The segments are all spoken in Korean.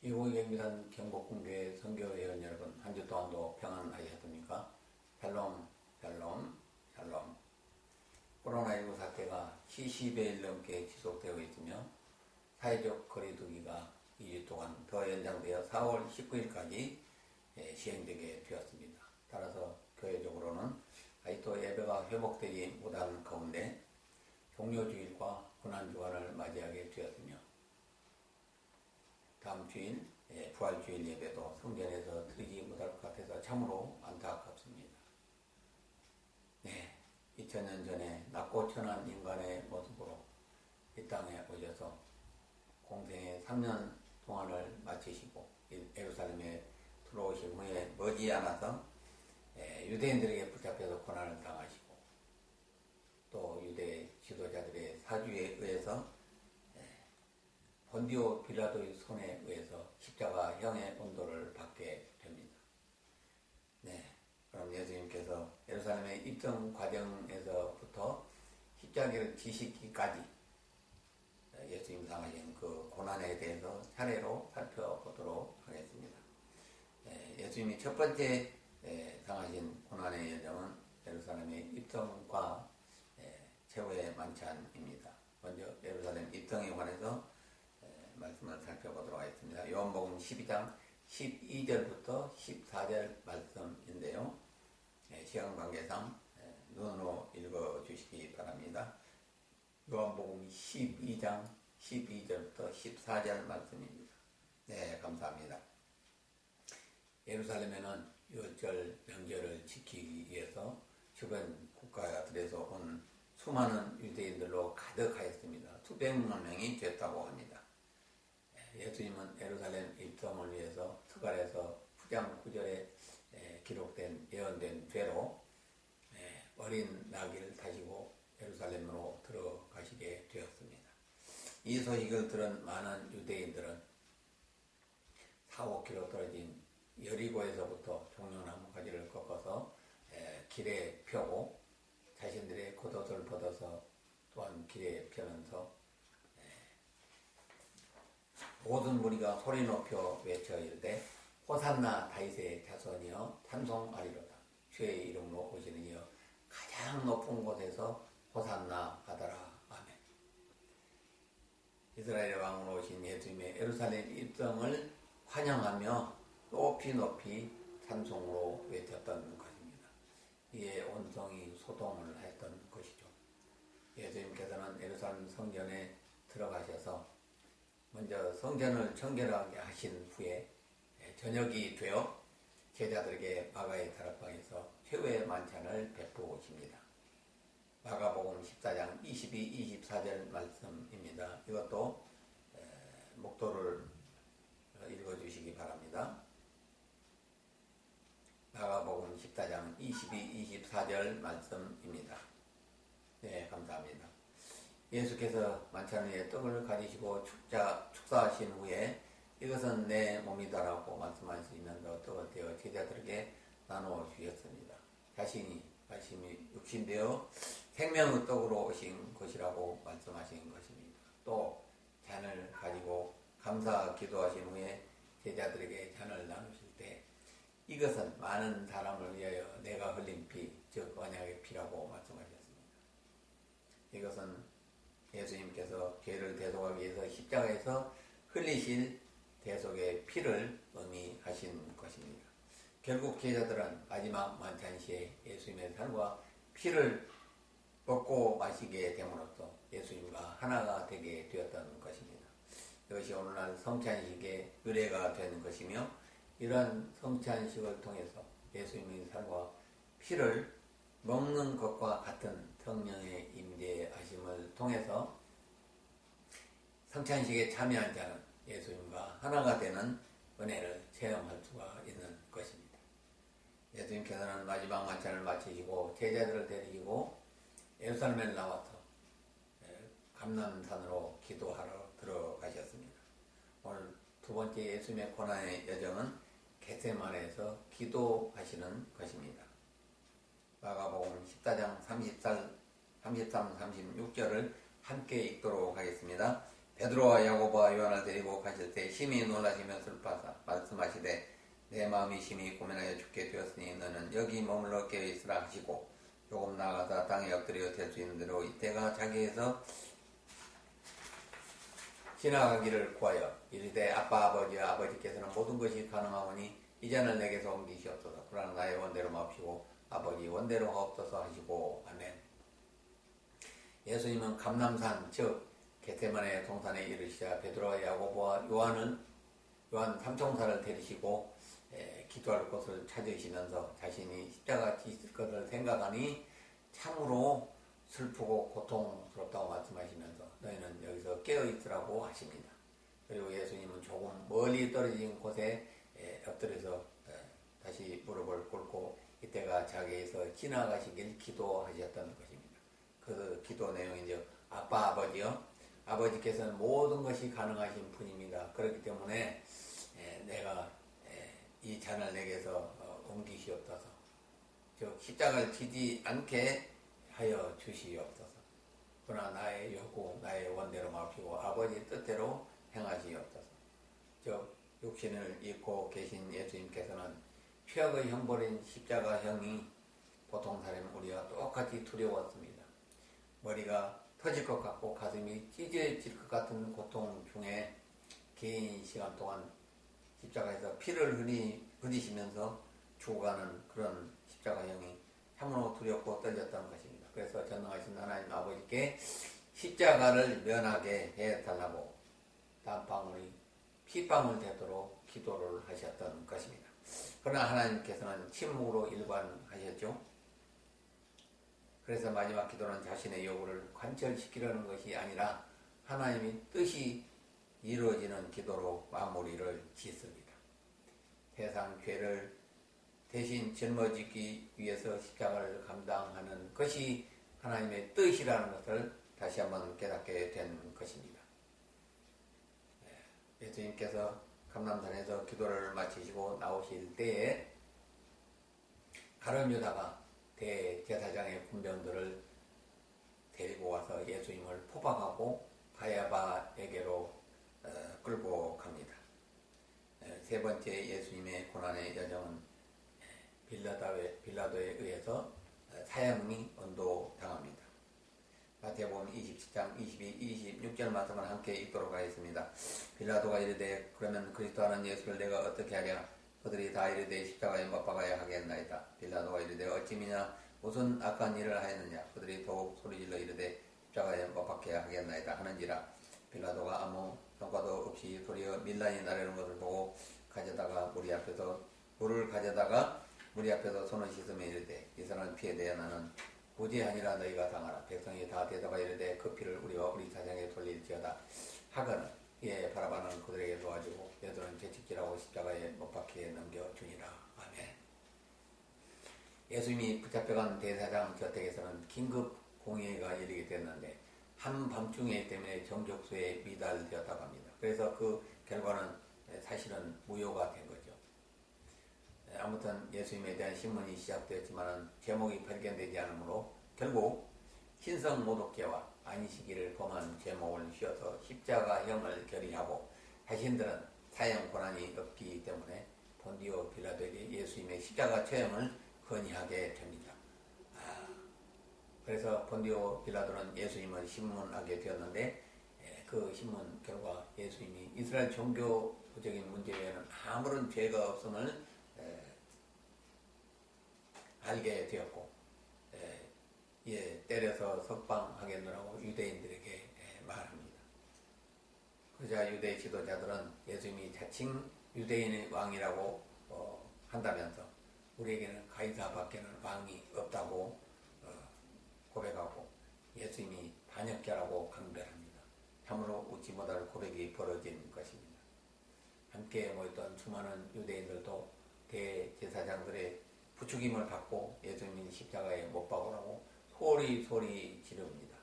미국 영미산 경복궁교회 선교회원 여러분, 한 주 동안도 평안하셨습니까? 샬롬, 샬롬, 샬롬. 코로나19 사태가 70여일 넘게 지속되고 있으며 사회적 거리두기가 2주 동안 더 연장되어 4월 19일까지 시행되게 되었습니다. 따라서 교회적으로는 아직도 예배가 회복되지 못한 가운데 종료주일과 고난주간을 맞이하게 되었으며 다음 주일 부활주일 예배도 성전에서 드리지 못할 것 같아서 참으로 안타깝습니다. 2000년 전에 낮고 천한 인간의 모습으로 이 땅에 오셔서 공생의 3년 동안을 마치시고 예루살렘에 들어오신 후에 머지않아서 유대인들에게 붙잡혀서 고난을 당하시고 또 유대 지도자들의 사주에 의해서 본디오 빌라도의 손에 의해서 십자가형의 온도를 받게 됩니다. 그럼 예수님께서 예루살렘의 입성 과정에서부터 십자가를 지시기까지 예수님 당하신 그 고난에 대해서 차례로 살펴보도록 하겠습니다. 예수님이 첫 번째 당하신 고난의 여정은 예루살렘의 입성과 최후의 만찬입니다. 먼저 예루살렘 입성에 관해서 말씀을 살펴보도록 하겠습니다. 요한복음 12장 12절부터 14절 말씀인데요. 시간 관계상 눈으로 읽어주시기 바랍니다. 요한복음 12장 12절부터 14절 말씀입니다. 감사합니다. 예루살렘에는 유월절 명절을 지키기 위해서 주변 국가들에서 온 수많은 유대인들로 가득하였습니다. 수백만 명이 됐다고 합니다. 예수님은 예루살렘 입성을 위해서 스가랴서 9장 9절에 기록된 예언된 죄로 어린 나귀를 타시고 예루살렘으로 들어가시게 되었습니다. 이 소식을 들은 많은 유대인들은 4-5km 떨어진 여리고에서부터 종려나무 가지를 꺾어서 길에 펴고 자신들의 겉옷을 벗어서 또한 길에 펴면서 모든 무리가 소리 높여 외쳐 이르되 호산나 다윗의 자손이여 찬송하리로다. 주의 이름으로 오시는 이여 가장 높은 곳에서 호산나 하더라. 아멘. 이스라엘의 왕으로 오신 예수님의 예루살렘 입성을 환영하며 높이 높이 찬송으로 외쳤던 것입니다. 이에 온 성이 소동을 했던 것이죠. 예수님께서는 예루살렘 성전에 들어가셔서 먼저 성전을 청결하게 하신 후에 저녁이 되어 제자들에게 마가의 다락방에서 최후의 만찬을 베푸십니다. 마가복음 14장 22, 24절 말씀입니다. 이것도 목도를 읽어주시기 바랍니다. 마가복음 14장 22, 24절 말씀입니다. 감사합니다. 예수께서 만찬 위에 떡을 가지시고 축사하신 후에 이것은 내 몸이다라고 말씀하시면서 떡을 떼어 제자들에게 나누어 주셨습니다. 자신이 말씀이 육신되어 생명의 떡으로 오신 것이라고 말씀하신 것입니다. 또 잔을 가지고 감사 기도하신 후에 제자들에게 잔을 나누실 때 이것은 많은 사람을 위하여 내가 흘린 피, 즉 언약의 피라고 말씀하셨습니다. 이것은 예수님께서 죄를 대속하기 위해서 십자가에서 흘리실 대속의 피를 의미하신 것입니다. 결국 제자들은 마지막 만찬 시에 예수님의 살과 피를 먹고 마시게 됨으로써 예수님과 하나가 되게 되었던 것입니다. 이것이 오늘날 성찬식의 의례가 되는 것이며 이러한 성찬식을 통해서 예수님의 살과 피를 먹는 것과 같은 성령의 임재하심을 통해서 성찬식에 참여한 자는 예수님과 하나가 되는 은혜를 체험할 수가 있는 것입니다. 예수님께서는 마지막 만찬을 마치시고 제자들을 데리고 예루살렘에 나와서 감람산으로 기도하러 들어가셨습니다. 오늘 두 번째 예수님의 고난의 여정은 겟세마네에서 기도하시는 것입니다. 마가복음 14장 33, 36절을 함께 읽도록 하겠습니다. 베드로와 야고보와 요한을 데리고 가실 때 심히 놀라시며 슬퍼하사 말씀하시되 내 마음이 심히 고민하여 죽게 되었으니 너는 여기 머물러 깨어있으라 하시고 조금 나아가서 땅에 엎드려 될 수 있는 대로 이때가 자기에서 지나가기를 구하여 이르되 아빠 아버지와 아버지께서는 모든 것이 가능하오니 이 잔을 내게서 옮기시옵소서. 그러나 나의 원대로 마옵시고 아버지 원대로 하옵소서 하시고 아멘. 예수님은 감람산 즉 겟세마네 동산에 이르시자 베드로와 야고보와 요한 삼총사를 데리시고 기도할 곳을 찾으시면서 자신이 십자가 지실 것을 생각하니 참으로 슬프고 고통스럽다고 말씀하시면서 너희는 여기서 깨어있으라고 하십니다. 그리고 예수님은 조금 멀리 떨어진 곳에 엎드려서 다시 무릎을 꿇고 이때가 자기에서 지나가시길 기도하셨던 것입니다. 그 기도 내용이 아빠 아버지요 아버지께서는 모든 것이 가능하신 분입니다. 그렇기 때문에 내가 이 잔을 내게서 옮기시옵소서. 즉 십자가를 지지 않게 하여 주시옵소서. 그러나 나의 요구 나의 원대로 마옵시고 아버지 뜻대로 행하시옵소서. 즉 육신을 입고 계신 예수님께서는 최악의 형벌인 십자가형이 보통 사람 우리와 똑같이 두려웠습니다. 머리가 터질 것 같고 가슴이 찢어질 것 같은 고통 중에 긴 시간 동안 십자가에서 피를 흘리시면서 죽어가는 그런 십자가형이 참으로 두렵고 떨렸던 것입니다. 그래서 전능하신 하나님 아버지께 십자가를 면하게 해달라고 땀방울이 핏방울 되도록 기도를 하셨던 것입니다. 그러나 하나님께서는 침묵으로 일관하셨죠. 그래서 마지막 기도는 자신의 요구를 관철시키려는 것이 아니라 하나님의 뜻이 이루어지는 기도로 마무리를 짓습니다. 세상 죄를 대신 짊어지기 위해서 십자가를 감당하는 것이 하나님의 뜻이라는 것을 다시 한번 깨닫게 된 것입니다. 예수님께서 감람산에서 기도를 마치시고 나오실 때에 가룟 유다가 대제사장의 군병들을 데리고 와서 예수님을 포박하고 가야바에게로 끌고 갑니다. 세 번째 예수님의 고난의 여정은 빌라도에 의해서 사형이 언도당합니다. 마태복음 27장 22, 26절 말씀을 함께 읽도록 하겠습니다. 빌라도가 이르되 그러면 그리스도 하는 예수를 내가 어떻게 하랴? 그들이 다 이르되 십자가에 못 박아야 하겠나이다. 빌라도가 이르되 어찌미냐 무슨 악한 일을 하였느냐? 그들이 더욱 소리질러 이르되 십자가에 못 박혀야 하겠나이다 하는지라. 빌라도가 아무 성과도 없이 도리어 밀란이 나르는 것을 보고 물을 가져다가 무리 앞에서 손을 씻으며 이르되 이 사람을 피해 내어 나는 무죄하니라 너희가 당하라. 백성이 다 대답하여 이르되 그 피를 우리와 우리 사장에 돌릴지어다 하거늘 이에 바라바는 그들에게 놓아주고 베드로는 채찍질하고 십자가에 못 박혀 넘겨주니라. 아멘. 예수님이 붙잡혀간 대사장 저택에서는 긴급 공회가 열리게 됐는데 한밤중에 때문에 정족수에 미달되었다고 합니다. 그래서 그 결과는 사실은 무효가 된 거죠. 아무튼 예수님에 대한 신문이 시작되었지만 제목이 발견되지 않으므로 결국 신성모독죄와 안식일을 범한 제목을 씌워서 십자가형을 결의하고 자신들은 사형 권한이 없기 때문에 본디오 빌라도에게 예수님의 십자가 처형을 건의하게 됩니다. 그래서 본디오 빌라도는 예수님을 신문하게 되었는데 그 신문 결과 예수님이 이스라엘 종교적인 문제 외에는 아무런 죄가 없음을 알게 되었고 때려서 석방하겠노라고 유대인들에게 말합니다. 그러자 유대 지도자들은 예수님이 자칭 유대인의 왕이라고 한다면서 우리에게는 가이사밖에는 왕이 없다고 고백하고 예수님이 반역자라고 강변합니다. 참으로 웃지 못할 고백이 벌어진 것입니다. 함께 모였던 수많은 유대인들도 대제사장들의 부추김을 받고 예수님이 십자가에 못 박으라고 소리 지릅니다.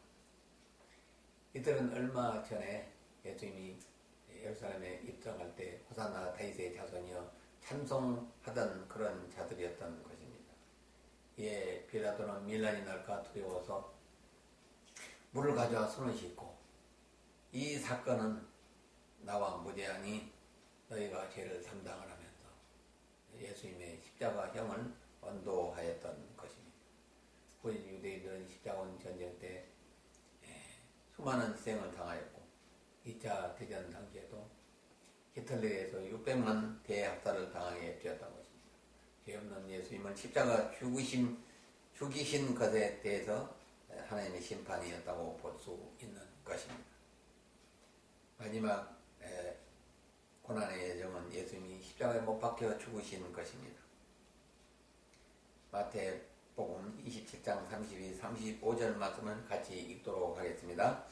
이들은 얼마 전에 예수님이 예루살렘에 입성할 때 호산나 다윗의 자손이여 찬송하던 그런 자들이었던 것입니다. 이에 빌라도는 밀란이 날까 두려워서 물을 가져와 손을 씻고 이 사건은 나와 무제한이 너희가 죄를 담당을 하면서 예수님의 십자가형을 언도하였던 것입니다. 후일 유대인들은 십자군 전쟁 때 수많은 희생을 당하였고 2차 대전 당시에도 히틀러에서 600만 대학살을 당하게 되었던 것입니다. 죄 없는 예수님은 십자가 죽이신 것에 대해서 하나님의 심판이었다고 볼 수 있는 것입니다. 마지막 고난의 예정은 예수님이 십자가에 못 박혀 죽으신 것입니다. 마태복음 27장 32, 35절 말씀을 같이 읽도록 하겠습니다.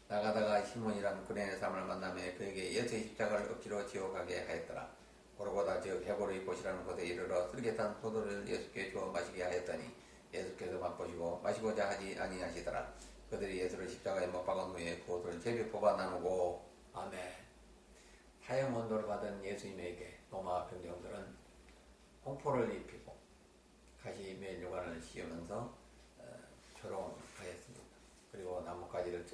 나가다가 시몬이란 구레네 사람을 만나며 그에게 예수의 십자가를 억지로 지어가게 하였더라. 고르고다 즉 헤브리 곳이라는 곳에 이르러 슬개탄 포도를 예수께 주어 마시게 하였더니 예수께서 맛보시고 마시고자 하지 아니하시더라. 그들이 예수를 십자가에 못 박은 후에 그 옷을 제비 뽑아 나누고 아멘. 사형 언도를 받은 예수님에게 로마 병정들은 홍포를 입히고 가시면류관을 씌우면서 조롱하였습니다. 그리고 나뭇가지를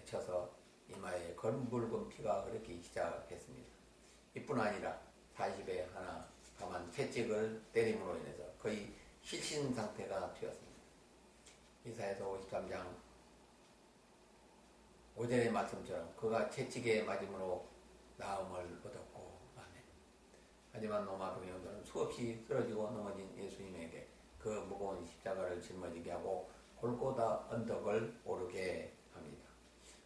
쳐서 이마에 검붉은 피가 흐르기 시작했습니다. 이뿐 아니라 40에 하나 가만 채찍을 때림으로 인해서 거의 실신 상태가 되었습니다. 이사야서 53장 5절의 말씀처럼 그가 채찍에 맞음으로 나음을 얻었고 아멘. 하지만 로마 병영들은 수없이 쓰러지고 넘어진 예수님에게 그 무거운 십자가를 짊어지게 하고 골고다 언덕을 오르게 합니다.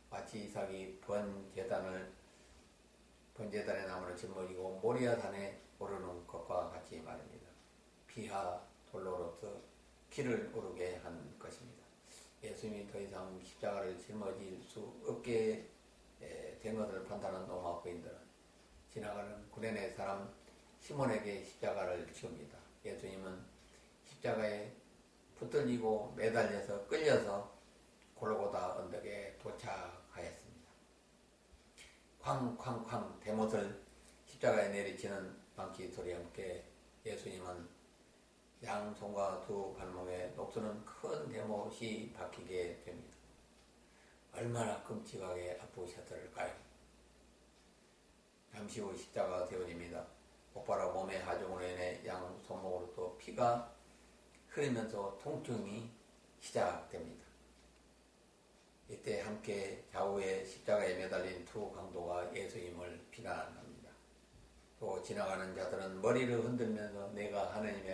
마치 이삭이 번제단의 나무를 짊어지고 모리아산에 오르는 것과 같이 말입니다. 피하 돌로로서 길을 오르게 한 것입니다. 예수님이 더 이상 십자가를 짊어질 수 없게 된 것을 판단한 로마 부인들은 지나가는 구레네 사람 시몬에게 십자가를 지웁니다. 예수님은 십자가에 붙들리고 매달려서 끌려서 골고다 언덕에 도착하였습니다. 쾅쾅쾅 대못을 십자가에 내리치는 방치 소리와 함께 예수님은 양손과 두 발목에 녹슬은 큰 대못이 박히게 됩니다. 얼마나 끔찍하게 아프셨을까요? 잠시 후 십자가가 되어집니다. 곧바로 몸의 하중으로 인해 양 손목으로부터 피가 흐르면서 통증이 시작됩니다. 이때 함께 좌우에 십자가에 매달린 두 강도가 예수님을 비난합니다. 또 지나가는 자들은 머리를 흔들면서 내가 하나님의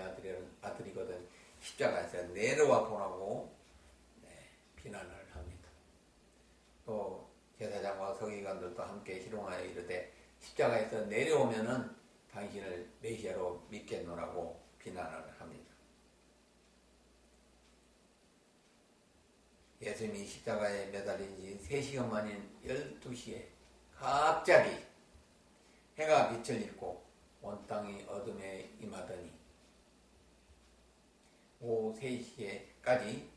아들이거든 십자가에서 내려와 보라고 비난을 합니다. 또 제사장과 서기관들도 함께 희롱하여 이르되 십자가에서 내려오면은 당신을 메시아로 믿겠노라고 비난을 합니다. 예수님이 십자가에 매달린 지 3시간 만인 12시에 갑자기 해가 빛을 잃고 온 땅이 어둠에 임하더니 오후 3시에까지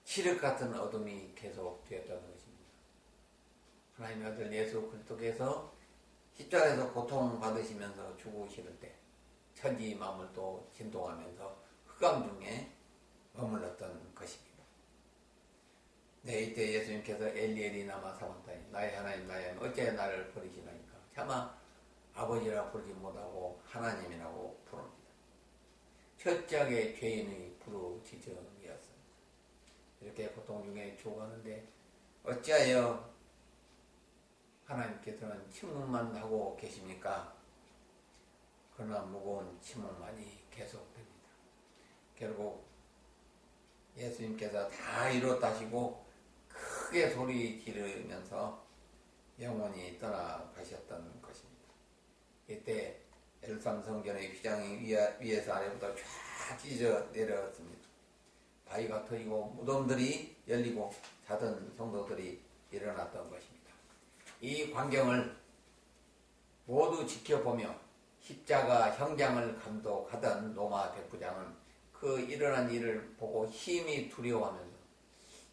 칠흑 같은 어둠이 계속되었다는 것입니다. 하나님의 아들 예수 그리스도께서 십자가에서 고통받으시면서 죽으실 때 천지 만물도 진동하면서 흑암 중에 머물렀던 것입니다. 네, 이때 예수님께서 엘리 나마 사박다니 나의 하나님 나의 하나님 어째 나를 버리시나이까. 차마 아버지라 부르지 못하고 하나님이라고 부릅니다. 철저하게 죄인의 부르짖음이었습니다. 이렇게 고통 중에 죽어가는데 어찌하여 하나님께서는 침묵만 하고 계십니까? 그러나 무거운 침묵만이 계속됩니다. 결국 예수님께서 다 이뤘다시고 크게 소리 지르면서 영원히 떠나가셨던 것입니다. 이때 예루살렘 성전의 휘장이 위에서 아래부터 쫙 찢어 내려왔습니다. 바위가 터지고 무덤들이 열리고 자던 성도들이 일어났던 것입니다. 이 광경을 모두 지켜보며 십자가 형장을 감독하던 로마 백부장은 그 일어난 일을 보고 힘이 두려워하면서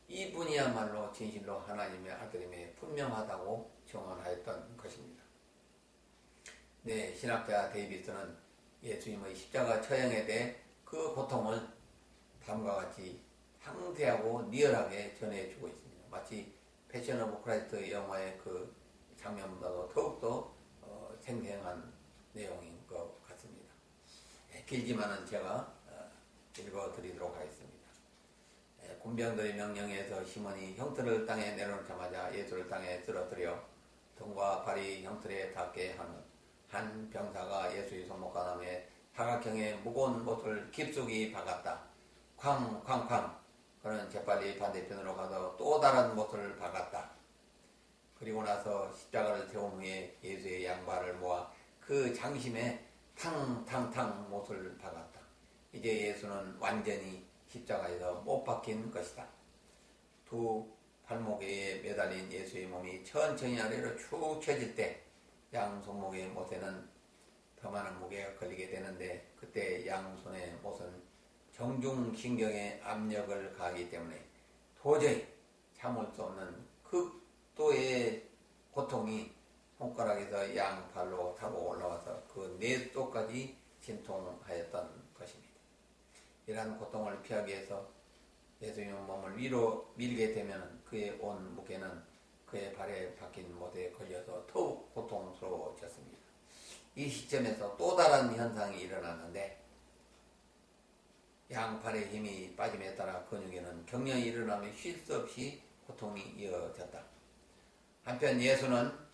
이분이야말로 진실로 하나님의 아들임에 분명하다고 증언하였던 것입니다. 네, 신학자 데이비스는 예수님의 십자가 처형에 대해 그 고통을 다음과 같이 상세하고 리얼하게 전해주고 있습니다. 마치 패션 오브 크라이스트 영화의 그 장면보다도 더욱더 생생한 내용인 것 같습니다. 길지만은 제가 읽어드리도록 하겠습니다. 군병들의 명령에서 시몬이 형틀을 땅에 내려놓자마자 예수를 땅에 쓰러뜨려 등과 발이 형틀에 닿게 하는 한 병사가 예수의 손목과 남에 사각형의 무거운 못을 깊숙이 박았다. 쾅쾅쾅. 그는 재빨리 반대편으로 가서 또 다른 못을 박았다. 그리고 나서 십자가를 세운 후에 예수의 양발을 모아 그 장심에 탕탕탕 못을 박았다. 이제 예수는 완전히 십자가에서 못 박힌 것이다. 두 발목에 매달린 예수의 몸이 천천히 아래로 축 처질 때 양 손목의 못에는 더 많은 무게가 걸리게 되는데 그때 양손의 못은 정중신경의 압력을 가하기 때문에 도저히 참을 수 없는 극도의 고통이 손가락에서 양발로 타고 올라와서 그 뇌속까지 진통하였던 것입니다. 이러한 고통을 피하기 위해서 예수님의 몸을 위로 밀게 되면 그의 온 무게는 그의 발에 박힌 못에 걸려서 더욱 고통스러워졌습니다. 이 시점에서 또 다른 현상이 일어났는데 양팔의 힘이 빠짐에 따라 근육에는 경련이 일어나며 쉴 수 없이 고통이 이어졌다. 한편 예수는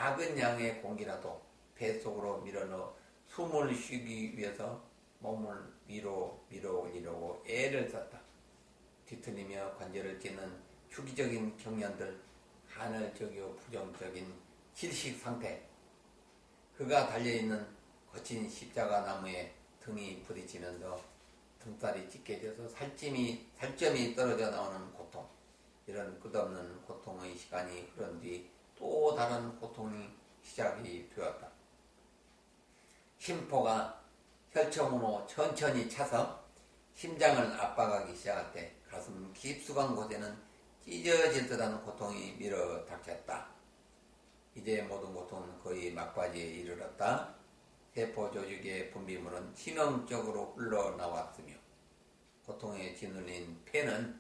작은 양의 공기라도 뱃속으로 밀어넣어 숨을 쉬기 위해서 몸을 위로 올리려고 애를 썼다. 뒤틀리며 관절을 찢는 주기적인 경련들, 간헐적이고 부정적인 질식 상태, 그가 달려있는 거친 십자가 나무에 등이 부딪히면서 등살이 찢겨져서 살점이 떨어져 나오는 고통, 이런 끝없는 고통의 시간이 흐른 뒤 또 다른 고통이 시작이 되었다. 심포가 혈청으로 천천히 차서 심장을 압박하기 시작할 때 가슴 깊숙한 곳에는 찢어질 듯한 고통이 밀어 닥쳤다. 이제 모든 고통은 거의 막바지에 이르렀다. 세포 조직의 분비물은 치명적으로 흘러나왔으며 고통에 짓눌린 폐는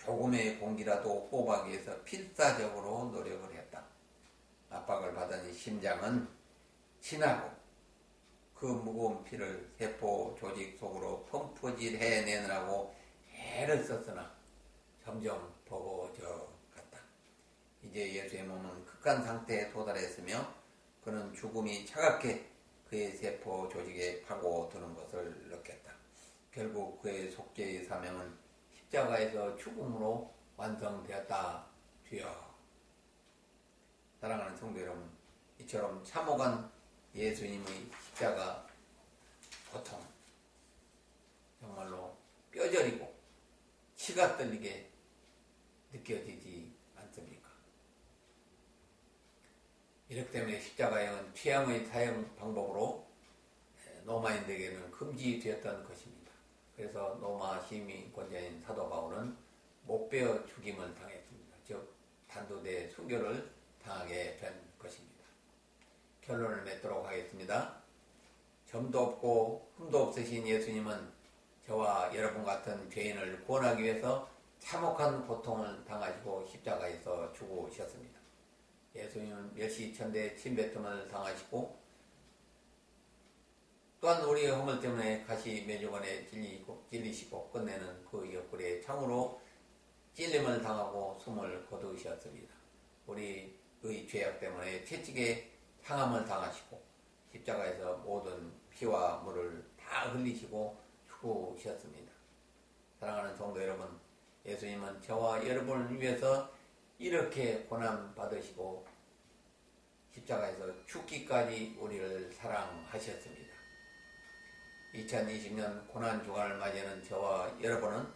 조금의 공기라도 호흡하기 위해서 필사적으로 노력을 했다. 압박을 받은 심장은 진하고 그 무거운 피를 세포 조직 속으로 펌프질해내느라고 애를 썼으나 점점 버거워져 갔다. 이제 예수의 몸은 극한 상태에 도달했으며 그는 죽음이 차갑게 그의 세포 조직에 파고드는 것을 느꼈다. 결국 그의 속죄의 사명은 십자가에서 죽음으로 완성되었다. 주여. 사랑하는 성도 여러분, 이처럼 참혹한 예수님의 십자가 고통, 정말로 뼈저리고 치가 떨리게 느껴지지 않습니까? 이렇기 때문에 십자가형은 최악의 사형 방법으로 로마인들에게는 금지되었던 것입니다. 그래서 로마 시민권자인 사도 바울은 목베어 죽임을 당했습니다. 즉 단도대 순교를 당하게 된 것입니다. 결론을 맺도록 하겠습니다. 점도 없고 흠도 없으신 예수님은 저와 여러분 같은 죄인을 구원하기 위해서 참혹한 고통을 당하시고 십자가에서 죽으셨습니다. 예수님은 멸시천대 침뱉음을 당하시고 또한 우리의 허물 때문에 가시 매주간에 찔리시고 끝내는 그 옆구리에 창으로 찔림을 당하고 숨을 거두셨습니다. 우리의 죄악 때문에 채찍에 상함을 당하시고 십자가에서 모든 피와 물을 다 흘리시고 죽으셨습니다. 사랑하는 성도 여러분, 예수님은 저와 여러분을 위해서 이렇게 고난받으시고 십자가에서 죽기까지 우리를 사랑하셨습니다. 2020년 고난주간을 맞이하는 저와 여러분은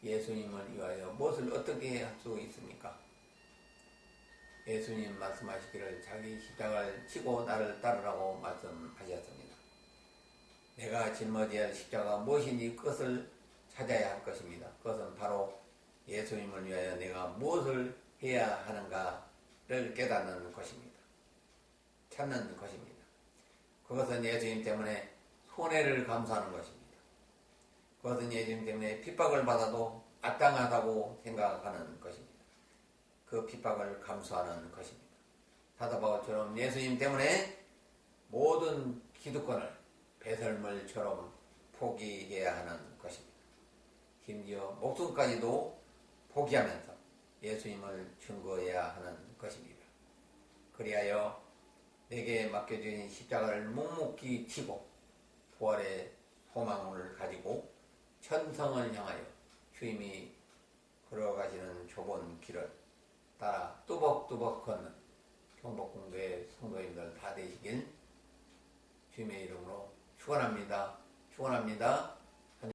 예수님을 위하여 무엇을 어떻게 할 수 있습니까? 예수님 말씀하시기를 자기 십자가를 치고 나를 따르라고 말씀하셨습니다. 내가 짊어져야 할 십자가 무엇인지 그것을 찾아야 할 것입니다. 그것은 바로 예수님을 위하여 내가 무엇을 해야 하는가를 깨닫는 것입니다. 찾는 것입니다. 그것은 예수님 때문에 손해를 감수하는 것입니다. 그것은 예수님 때문에 핍박을 받아도 마땅하다고 생각하는 것입니다. 그 핍박을 감수하는 것입니다. 사도 바울처럼 예수님 때문에 모든 기득권을 배설물처럼 포기해야 하는 것입니다. 심지어 목숨까지도 포기하면서 예수님을 증거해야 하는 것입니다. 그리하여 내게 맡겨진 십자가를 묵묵히 지고 부활의 소망을 가지고 천성을 향하여 주님이 걸어가시는 좁은 길을 따라 뚜벅뚜벅 걷는 경복궁교회 성도님들 다 되시길 주님의 이름으로 축원합니다. 축원합니다.